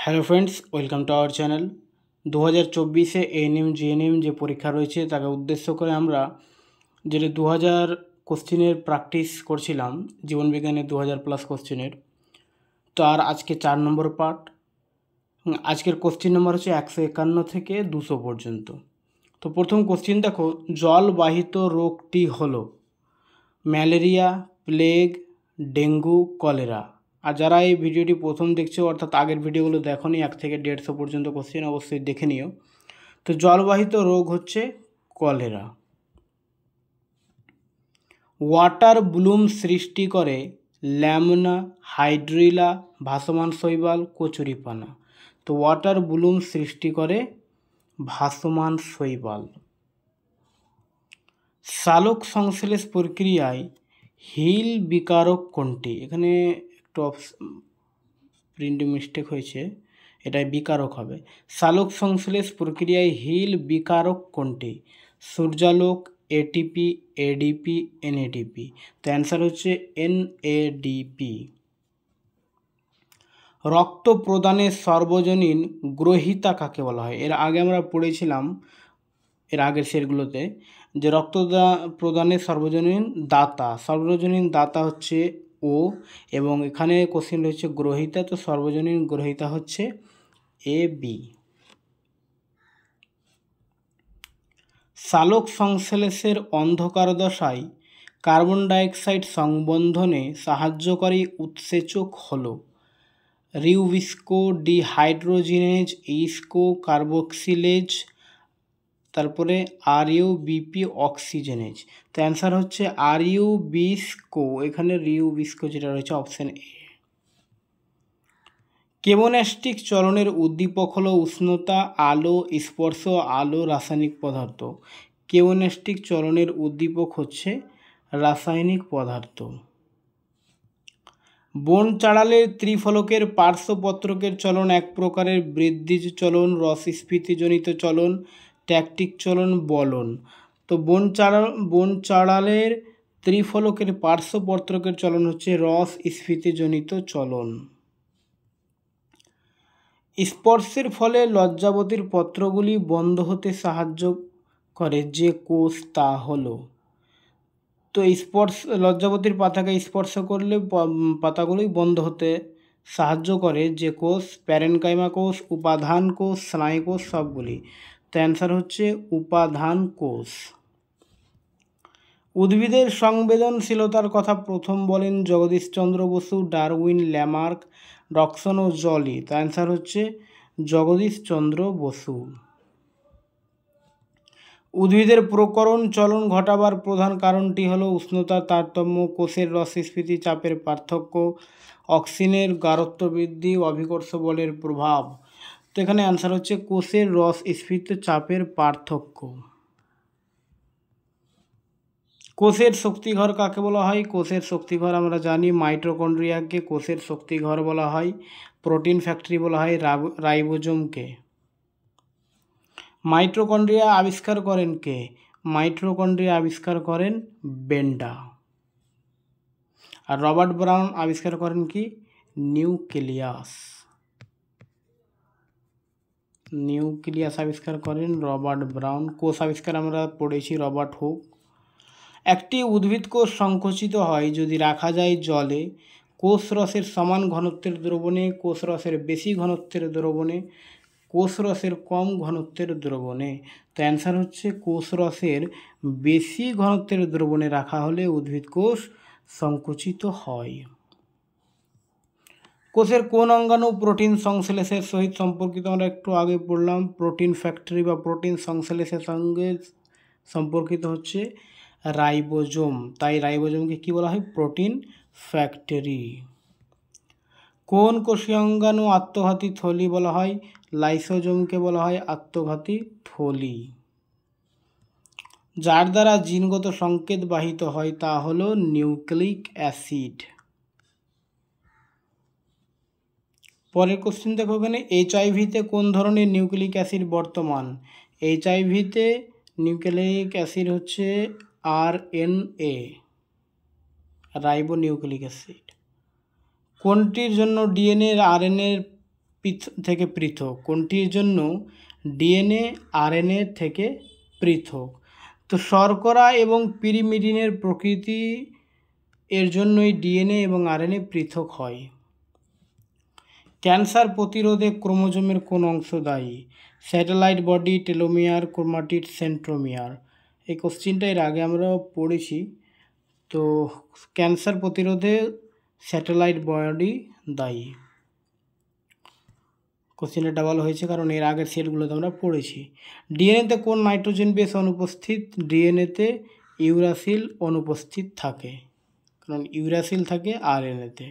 Hello friends, welcome to our channel. 2024-এ ANM GNM যে পরীক্ষা রয়েছে তাকে উদ্দেশ্য করে আমরা যেটা 2000 কোশ্চেনের প্র্যাকটিস করছিলাম, জীবনবিজ্ঞানের 2000+ কোশ্চেনের, তার আজকে 4 নম্বর পার্ট। আজকের কোশ্চেন নম্বর হচ্ছে 151 থেকে 200 পর্যন্ত। তো প্রথম কোশ্চেন দেখো, জলবাহিত রোগটি হলো ম্যালেরিয়া, প্লেগ, ডেঙ্গু, কলেরা। আর যারা এই ভিডিওটি প্রথম দেখছো, অর্থাৎ আগের ভিডিওগুলো দেখোনি, 1 থেকে 150 পর্যন্ত কোশ্চেন অবশ্যই দেখে নিও। তো জলবাহিত রোগ হচ্ছে কলেরা। ওয়াটার ব্লুম সৃষ্টি করে ল্যামনা, হাইড্রিলা, ভাসমান শৈবাল, কচুরিপানা। তো ওয়াটার ব্লুম সৃষ্টি করে ভাসমান শৈবাল। সালোক সংশ্লেষ প্রক্রিয়ায় হিল বিকারক কোনটি? এখানে একটু প্রিন্টে মিস্টেক হয়েছে, এটাই বিকারক হবে। সালোক সংশ্লেষ প্রক্রিয়ায় হিল বিকারক কোনটি? সূর্যালোক, এটিপি, এডিপি, এনএডিপি। তো অ্যান্সার হচ্ছে এনএডিপি। রক্ত প্রদানের সর্বজনীন গ্রহীতা কাকে বলা হয়? এর আগে আমরা পড়েছিলাম এর আগের সেটগুলোতে যে রক্ত প্রদানের সর্বজনীন দাতা হচ্ছে ও, এবং এখানে কোশ্চেন রয়েছে গ্রহীতা, তো সর্বজনীন গ্রহীতা হচ্ছে এ বি। সালোক সংশ্লেষের অন্ধকার দশায় কার্বন ডাইঅক্সাইড সংবন্ধনে সাহায্যকারী উৎসেচক হল রিউবিস্কো ডিহাইড্রোজিনেজ, ইস্কো কার্বক্সিলেজ, তারপরে আরইউবিপি অক্সিজেনেজ। তো অ্যান্সার হচ্ছে আরইউবিস্কো, এখানে রিউবিস্কো যেটা রয়েছে অপশান এ। কেমোন্যাস্টিক চলনের উদ্দীপক হলো উষ্ণতা, আলো, স্পর্শ, আলো, রাসায়নিক পদার্থ। কেমোন্যাস্টিক চলনের উদ্দীপক হচ্ছে রাসায়নিক পদার্থ। বন চাড়ালের ত্রিফলকের পার্শ্বপত্রকের চলন এক প্রকারের বৃদ্ধিজ চলন, রসস্ফীতিজনিত চলন, ট্যাকটিক চলন, বলন। তো বন চাড়ালের ত্রিফলকের পার্শ্বপত্রকের চলন হচ্ছে রসস্ফীতিজনিত চলন। স্পর্শের ফলে লজ্জাবতীর পত্রগুলি বন্ধ হতে সাহায্য করে যে কোষ, তা হলো। তো লজ্জাবতীর পাতাকে স্পর্শ করলে পাতাগুলি বন্ধ হতে সাহায্য করে যে কোষ, প্যারেনকাইমা কোষ, উপাদান কোষ, স্নায়ু কোষ, সবগুলি। তো অ্যান্সার হচ্ছে উপাদান কোষ। উদ্ভিদের সংবেদনশীলতার কথা প্রথম বলেন জগদীশচন্দ্র বসু, ডারউইন, ল্যামার্ক, ডকসন ও জলি। তো অ্যান্সার হচ্ছে জগদীশচন্দ্র বসু। উদ্ভিদের প্রকরণ চলন ঘটাবার প্রধান কারণটি হলো উষ্ণতার তারতম্য, কোষের রসস্ফীতি, চাপের পার্থক্য, অক্সিজেনের গাঢ়ত্ব বৃদ্ধি, অভিকর্ষ বলের প্রভাব। তো এখানে অ্যান্সার হচ্ছে কোষের রসস্ফীতি, চাপের পার্থক্য। কোষের শক্তিঘর কাকে বলা হয়? কোষের শক্তিঘর আমরা জানি মাইটোকন্ড্রিয়াকে কোষের শক্তিঘর বলা হয়। প্রোটিন ফ্যাক্টরি বলা হয় রাইবোজোমকে। মাইটোকন্ড্রিয়া আবিষ্কার করেন কে? মাইটোকন্ড্রিয়া আবিষ্কার করেন বেন্ডা। আর রবার্ট ব্রাউন আবিষ্কার করেন কি? নিউক্লিয়াস আবিষ্কার করেন রবার্ট ব্রাউন। কোষ আবিষ্কার আমরা পড়েছি রবার্ট হুক। একটি উদ্ভিদ কোষ সংকুচিত হয় যদি রাখা যায় জলে, কোষ রসের সমান ঘনত্বের দ্রবণে, কোষ রসের বেশি ঘনত্বের দ্রবণে, কোষ রসের কম ঘনত্বের দ্রবণে। তো অ্যান্সার হচ্ছে কোষ রসের বেশি ঘনত্বের দ্রবণে রাখা হলে উদ্ভিদ কোষ সংকুচিত হয়। কোষের কোন অঙ্গাণু প্রোটিন সংশ্লেষের সহিত সম্পর্কিত? আমরা একটু আগে পড়লাম, প্রোটিন ফ্যাক্টরি বা প্রোটিন সংশ্লেষের সঙ্গে সম্পর্কিত হচ্ছে রাইবোজোম। তাই রাইবোজোমকে কি বলা হয়? Protein factory. কোন কোষীয় অঙ্গাণু আত্মঘাতী থলি বলা হয়? লাইসোজোমকে বলা হয় আত্মঘাতী থলি। যার দ্বারা জিনগত সংকেত বাহিত হয় তা হলো নিউক্লিক অ্যাসিড। পরের কোশ্চেন দেখো, এখানে এইচআইভিতে কোন ধরনের নিউক্লিক অ্যাসিড বর্তমান? এইচআইভিতে নিউক্লিক অ্যাসিড হচ্ছে আরএনএ, রাইবোনিউক্লিক অ্যাসিড। কোনটির জন্য ডিএনএ আর আরএনএর থেকে পৃথক, কোনটির জন্য? ডিএনএ আরএনএ থেকে পৃথক। তো শর্করা এবং পিরিমিডিনের প্রকৃতি এর জন্যই ডিএনএ এবং আরএনএ পৃথক হয়। ক্যান্সার প্রতিরোধে ক্রোমোজোমের কোন অংশ দায়ী? Satellite body, telomere, chromatid, centromere. এই কোশ্চিনটা এর আগে আমরা পড়েছি। তো ক্যান্সার প্রতিরোধে স্যাটেলাইট বডি দায়ী। কোশ্চিনটা ডাবল হয়েছে কারণ এর আগের সেটগুলোতে আমরা পড়েছি। ডিএনএতে কোন নাইট্রোজেন বেস অনুপস্থিত? ডিএনএতে ইউরাসিল অনুপস্থিত থাকে, কারণ ইউরাসিল থাকে আরএনএতে।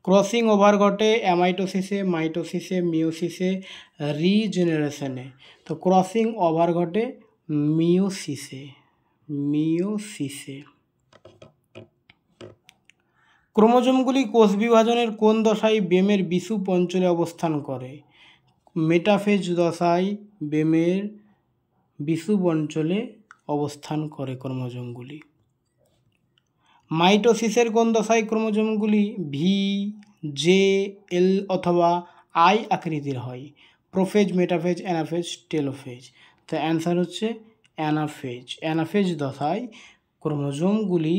ক্রসিং ওভার ঘটে অ্যামাইটোসিসে, মাইটোসিসে, মিওসিসে, রিজেনারেশনে। তো ক্রসিং ওভার ঘটে মিওসিসে। ক্রোমোজোমগুলি কোষ বিভাজনের কোন দশায় বেমের বিষুব অঞ্চলে অবস্থান করে? মেটাফেজ দশায় বেমের বিষুব অঞ্চলে অবস্থান করে ক্রোমোজোমগুলি। মাইটোসিসের কোন দশায় ক্রোমোজোমগুলি ভি, জে, এল অথবা আই আকৃতির হয়? Prophase, metaphase, anaphase, telophase. তো অ্যান্সার হচ্ছে অ্যানাফেজ। অ্যানাফেজ দশায় ক্রোমোজোমগুলি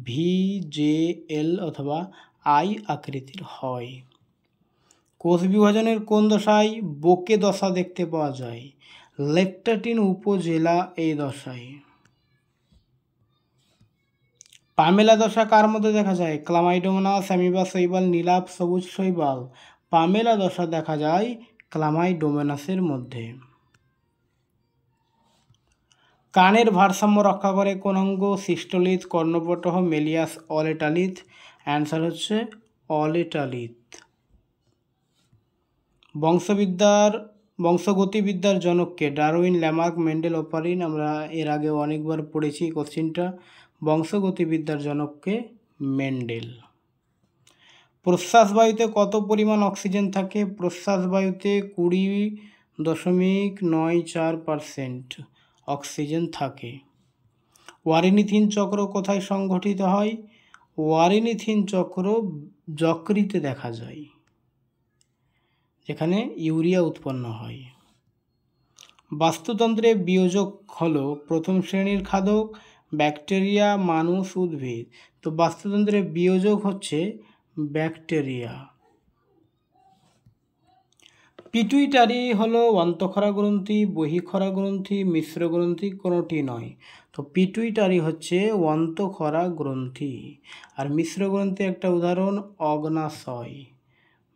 ভি, জে, এল অথবা আই আকৃতির হয়। কোষ বিভাজনের কোন দশায় বোকে দশা দেখতে পাওয়া যায়? লেকটাটিন উপজেলা এই দশায়। পামেলা দশা কার মধ্যে দেখা যায়? ক্লামাইডোমোনাস, অ্যামিবা শৈবাল, নীলাভ, সবুজ শৈবাল। পামেলা দশা দেখা যায় ক্লামাইডোমোনাসের মধ্যে। কানের ভারসাম্য রক্ষা করে কোন অঙ্গ? সিস্টোলিথ, কর্ণপটহ, মেলিয়াস, অলেটালিথ। অ্যান্সার হচ্ছে অলেটালিথ। বংশগতিবিদ্যার জনককে? Darwin, Lamarck, Mendel, Oparin. আমরা এর আগে অনেকবার পড়েছি কোশ্চিনটা। বংশগতিবিদ্যার জনককে মেন্ডেল। প্রশ্বাস বায়ুতে কত পরিমাণ অক্সিজেন থাকে? প্রশ্বাস বায়ুতে 20.94% অক্সিজেন থাকে। ওয়ারিনিথিন চক্র কোথায় সংঘটিত হয়? ওয়ারিনিথিন চক্র যকৃতে দেখা যায়, যেখানে ইউরিয়া উৎপন্ন হয়। বাস্তুতন্ত্রে বিয়োজক হলো প্রথম শ্রেণীর খাদক, ব্যাকটেরিয়া, মানুষ, উদ্ভিদ। তো বাস্তুতন্ত্রে বিয়োজক হচ্ছে ব্যাকটেরিয়া। পিটুইটারি হলো অন্তঃক্ষরা গ্রন্থি, বহিঃক্ষরা গ্রন্থি, মিশ্র গ্রন্থি, কোনোটি নয়। তো পিটুইটারি হচ্ছে অন্তঃক্ষরা গ্রন্থি। আর মিশ্র গ্রন্থি একটা উদাহরণ অগ্নাশয়।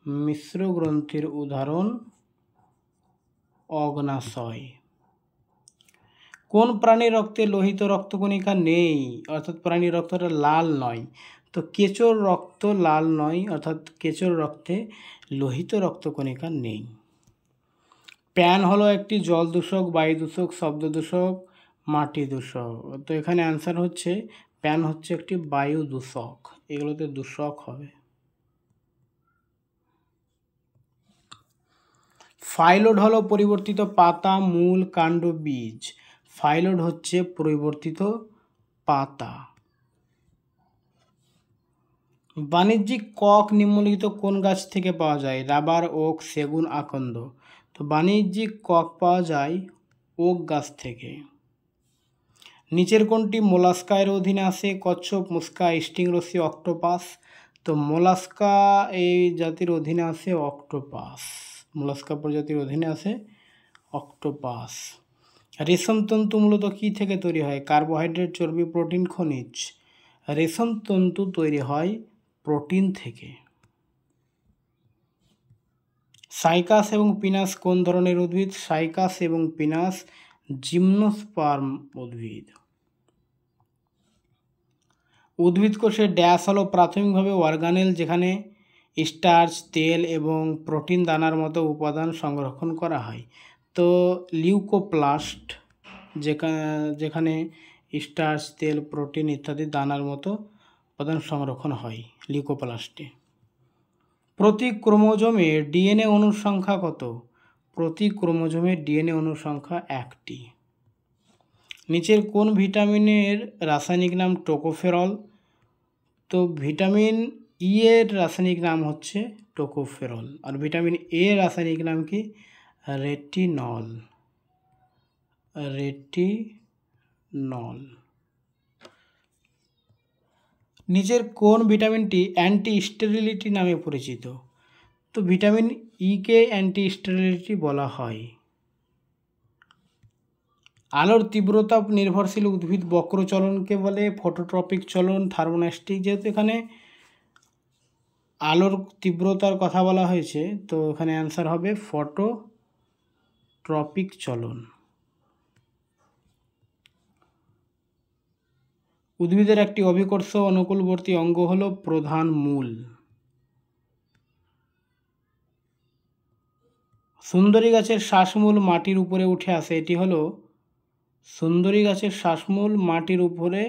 মিশ্র গ্রন্থির উদাহরণ অগ্নাশয়। কোন প্রাণীর রক্তে লোহিত রক্তকণিকা নেই? অর্থাৎ প্রাণীর রক্তটা লাল নয়। তো কেঁচোর রক্ত লাল নয়, অর্থাৎ কেঁচোর রক্তে লোহিত রক্তকণিকা নেই। প্যান হলো একটি জল দূষক, বায়ু দূষক, শব্দ দূষক, মাটি দূষক। তো এখানে অ্যান্সার হচ্ছে প্যান হচ্ছে একটি বায়ু দূষক, এগুলোতে দূষক হবে। ফাইলোড হলো পরিবর্তিত পাতা, মূল, কাণ্ড, বীজ। ফাইলোড হচ্ছে পরিবর্তিত পাতা। বাণিজ্যিক কক নিম্নলিখিত কোন গাছ থেকে পাওয়া যায়? রাবার, ওক, সেগুন, আকন্দ। তো বাণিজ্যিক কক পাওয়া যায় ওক গাছ থেকে। নিচের কোনটি মোলাস্কা এর অধীনে আসে? কচ্ছপ, মুস্কা, স্টিংরসি, অক্টোপাস। তো মোলাস্কা এই জাতির অধীনে আসে অক্টোপাস। মোলাস্কা প্রজাতির অধীনে আসে অক্টোপাস। রেশম তন্তু মূলত কী থেকে তৈরি হয়? কার্বোহাইড্রেট, চর্বি, প্রোটিন, খনিজ। রেশম তন্তু তৈরি হয় প্রোটিন থেকে। সাইকাস এবং পিনাস কোন ধরনের উদ্ভিদ? সাইকাস এবং পিনাস জিমনোস্পার্ম উদ্ভিদ। উদ্ভিদ কোষে ড্যাশ হলো প্রাথমিকভাবে অর্গানেল, যেখানে স্টার্চ, তেল এবং প্রোটিন দানার মতো উপাদান সংরক্ষণ করা হয়। তো লিউকোপ্লাস্ট, যেখানে স্টার্চ, তেল, প্রোটিন ইত্যাদি দানার মতো উপাদান সংরক্ষণ হয় লিউকোপ্লাস্টে। প্রতি ক্রোমোজোমে ডিএনএ অণুর সংখ্যা কত? প্রতি ক্রোমোজোমে ডিএনএ অণুর সংখ্যা 1টি। নিচের কোন ভিটামিনের রাসায়নিক নাম টোকোফেরল? তো ভিটামিন ই এর রাসায়নিক নাম হচ্ছে টোকোফেরল। আর ভিটামিন এ রাসায়নিক নাম কি? রেটিনল। রেটিনল। নিচের কোন ভিটামিনটি অ্যান্টি স্টেরিলিটি নামে পরিচিত? তো ভিটামিন ই কে অ্যান্টি স্টেরিলিটি বলা হয়। আলোর তীব্রতা নির্ভরশীল উদ্ভিদ বক্র চলনকে বলে ফটোট্রপিক চলন, থার্মোনাস্টিক। যেহেতু এখানে আলোর তীব্রতার কথা বলা হয়েছে, তো এখানে অ্যান্সার হবে ফটোট্রপিক চলন। উদ্ভিদের একটি অভিকর্ষ অনুকূলবর্তী অঙ্গ হলো প্রধান মূল। সুন্দরী গাছের শ্বাসমূল মাটির উপরে উঠে আসে। এটি হলো সুন্দরী গাছের শ্বাসমূল মাটির উপরে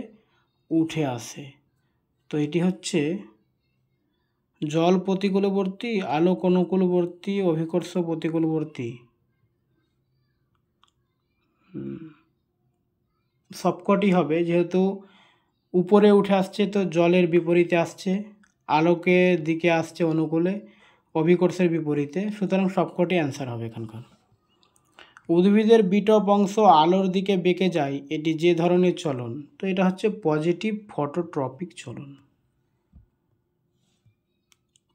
উঠে আসে। তো এটি হচ্ছে জল প্রতিকূলবর্তী, আলোক অনুকূলবর্তী, অভিকর্ষ প্রতিকূলবর্তী। সবকটি হবে, যেহেতু উপরে উঠে আসছে তো জলের বিপরীতে আসছে, আলোকের দিকে আসছে অনুকূলে, অভিকর্ষের বিপরীতে, সুতরাং সবকটি অ্যান্সার হবে এখানকার। উদ্ভিদের বিটপ অংশ আলোর দিকে বেঁকে যায়, এটি যে ধরনের চলন? তো এটা হচ্ছে পজিটিভ ফটোট্রপিক চলন।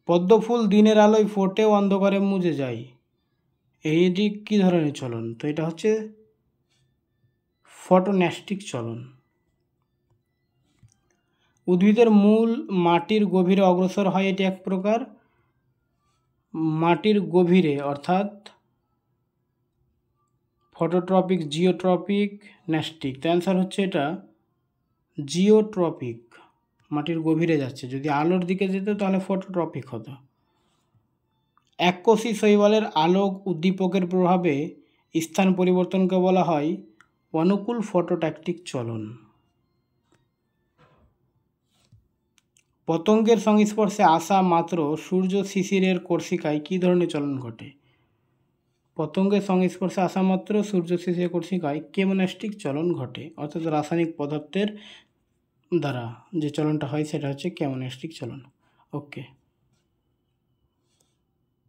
পদ্মফুল দিনের আলোয় ফোটেও অন্ধকারে মুজে যায়, এইটি কী ধরনের চলন? তো এটা হচ্ছে ফটোন্যাস্টিক চলন। উদ্ভিদের মূল মাটির গভীরে অগ্রসর হয়, এটি এক প্রকার মাটির গভীরে, অর্থাৎ ফটোট্রপিক, জিওট্রপিক, ন্যাস্টিক। তো অ্যান্সার হচ্ছে এটা জিওট্রপিক, মাটির গভীরে যাচ্ছে। যদি আলোর দিকে যেত তাহলে ফটোট্রপিক হতো। এককোষী শৈবালের আলোক উদ্দীপকের প্রভাবে স্থান পরিবর্তনকে বলা হয় অনুকূল ফটোট্যাকটিক চলন। পতঙ্গের সংস্পর্শে আসা মাত্র সূর্য শিশিরের কর্ষিকায় কী ধরনের চলন ঘটে? পতঙ্গের সংস্পর্শে আসা মাত্র সূর্য শিশিরের কর্ষিকায় কেমোন্যাস্টিক চলন ঘটে, অর্থাৎ রাসায়নিক পদার্থের দ্বারা যে চলনটা হয় সেটা হচ্ছে কেমোন্যাস্টিক চলন। ওকে।